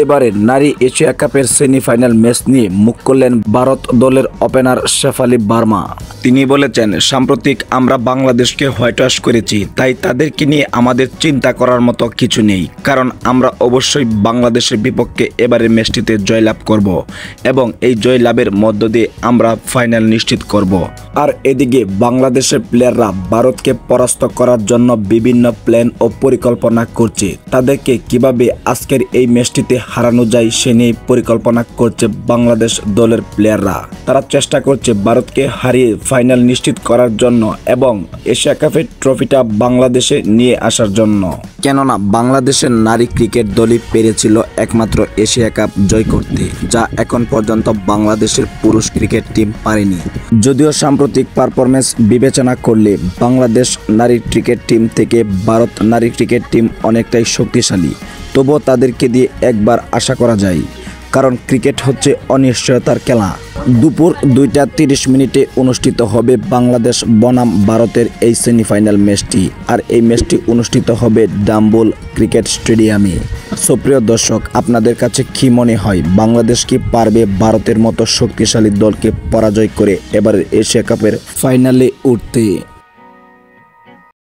এবারে নারী এশিয়া কাপের সেমিফাইনাল ম্যাচ নিয়ে মুখ করলেন ভারত দলের ওপেনার শেফালি ভার্মা। তিনি বলেছেন, সাম্প্রতিক আমরা বাংলাদেশকে হোয়াইট ওয়াশ করেছি, তাই তাদেরকে নিয়ে আমাদের চিন্তা করার মতো কিছু নেই, কারণ আমরা অবশ্যই বাংলাদেশের বিপক্ষে এবারের ম্যাচটিতে জয়লাভ করব এবং এই জয়লাভের মধ্য দিয়ে আমরা ফাইনাল নিশ্চিত করব। আর এদিকে বাংলাদেশের প্লেয়াররা ভারতকে পরাস্ত করার জন্য বিভিন্ন প্ল্যান ও পরিকল্পনা করছে। তাদেরকে কিভাবে আজকের এই ম্যাচটিতে হারানো যায় সে নিয়ে পরিকল্পনা করছে বাংলাদেশ দলের প্লেয়াররা। তারা চেষ্টা করছে ভারতকে হারিয়ে ফাইনাল নিশ্চিত করার জন্য এবং এশিয়া কাপের ট্রফিটা বাংলাদেশে নিয়ে আসার জন্য। কেননা বাংলাদেশের নারী ক্রিকেট দলই পেরেছিল একমাত্র এশিয়া কাপ জয় করতে, যা এখন পর্যন্ত বাংলাদেশের পুরুষ ক্রিকেট টিম পারেনি। যদিও সাম্প্রতিক পারফরমেন্স বিবেচনা করলে বাংলাদেশ নারী ক্রিকেট টিম থেকে ভারত নারী ক্রিকেট টিম অনেকটাই শক্তিশালী, তবুও তাদেরকে দিয়ে একবার আশা করা যায়, কারণ ক্রিকেট হচ্ছে অনিশ্চয়তার খেলা। দুপুর 2:30 অনুষ্ঠিত হবে বাংলাদেশ বনাম ভারতের এই সেমিফাইনাল ম্যাচটি, আর এই ম্যাচটি অনুষ্ঠিত হবে ডাম্বুল ক্রিকেট স্টেডিয়ামে। সুপ্রিয় দর্শক, আপনাদের কাছে কি মনে হয়, বাংলাদেশ কি পারবে ভারতের মতো শক্তিশালী দলকে পরাজয় করে এবারের এশিয়া কাপের ফাইনালে উঠতে?